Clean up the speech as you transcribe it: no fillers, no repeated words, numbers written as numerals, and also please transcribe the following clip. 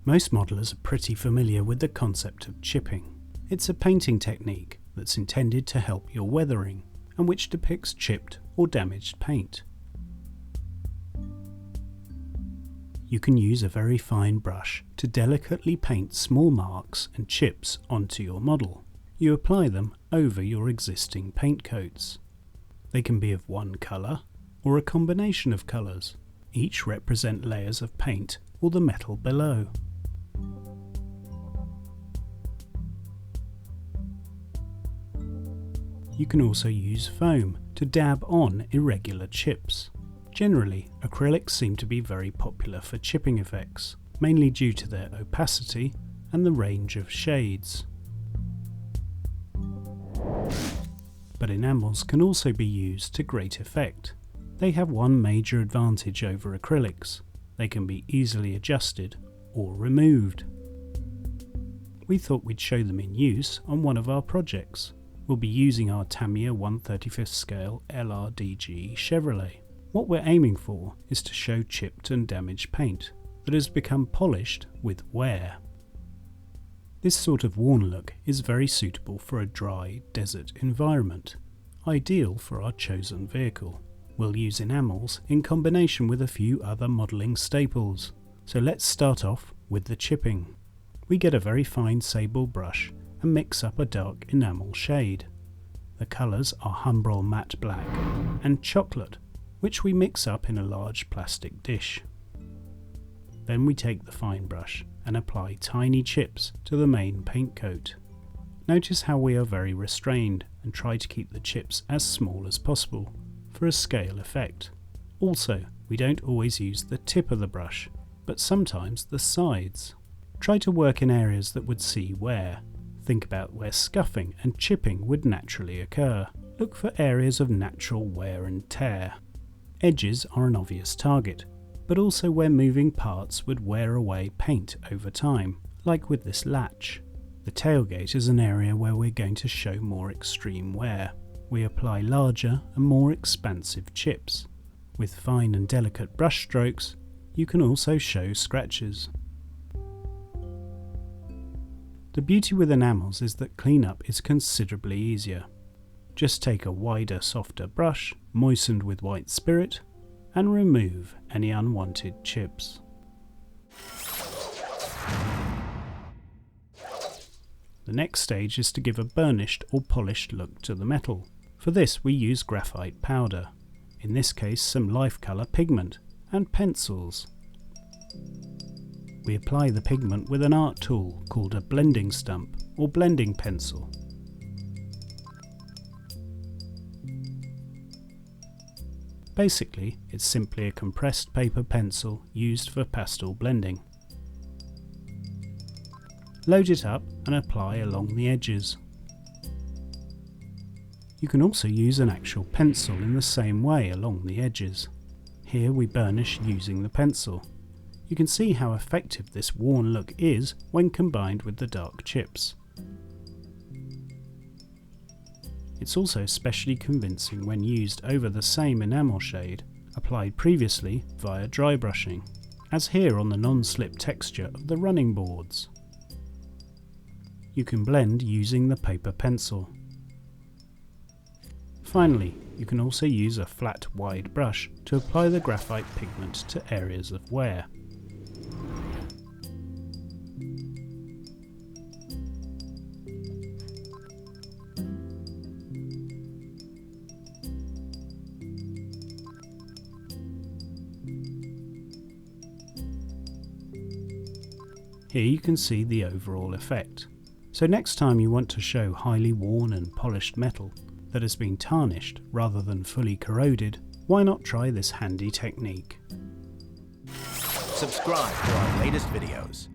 Most modelers are pretty familiar with the concept of chipping. It's a painting technique that's intended to help your weathering, and which depicts chipped or damaged paint. You can use a very fine brush to delicately paint small marks and chips onto your model. You apply them over your existing paint coats. They can be of one colour or a combination of colours. Each represent layers of paint or the metal below. You can also use foam to dab on irregular chips. Generally, acrylics seem to be very popular for chipping effects, mainly due to their opacity and the range of shades. But enamels can also be used to great effect. They have one major advantage over acrylics: they can be easily adjusted or removed. We thought we'd show them in use on one of our projects. We'll be using our Tamiya 1/35th scale LRDG Chevrolet. What we're aiming for is to show chipped and damaged paint that has become polished with wear. This sort of worn look is very suitable for a dry desert environment, ideal for our chosen vehicle. We'll use enamels in combination with a few other modelling staples. So let's start off with the chipping. We get a very fine sable brush and mix up a dark enamel shade. The colours are Humbrol matte black and chocolate, which we mix up in a large plastic dish. Then we take the fine brush and apply tiny chips to the main paint coat. Notice how we are very restrained and try to keep the chips as small as possible for a scale effect. Also, we don't always use the tip of the brush, but sometimes the sides. Try to work in areas that would see wear. Think about where scuffing and chipping would naturally occur. Look for areas of natural wear and tear. Edges are an obvious target, but also where moving parts would wear away paint over time, like with this latch. The tailgate is an area where we're going to show more extreme wear. We apply larger and more expansive chips. With fine and delicate brush strokes, you can also show scratches. The beauty with enamels is that cleanup is considerably easier. Just take a wider, softer brush, moistened with white spirit, and remove any unwanted chips. The next stage is to give a burnished or polished look to the metal. For this we use graphite powder, in this case some life colour pigment, and pencils. We apply the pigment with an art tool called a blending stump or blending pencil. Basically, it's simply a compressed paper pencil used for pastel blending. Load it up and apply along the edges. You can also use an actual pencil in the same way along the edges. Here we burnish using the pencil. You can see how effective this worn look is when combined with the dark chips. It's also especially convincing when used over the same enamel shade applied previously via dry brushing, as here on the non-slip texture of the running boards. You can blend using the paper pencil. Finally, you can also use a flat wide brush to apply the graphite pigment to areas of wear. Here you can see the overall effect. So next time you want to show highly worn and polished metal that has been tarnished rather than fully corroded, why not try this handy technique? Subscribe for our latest videos.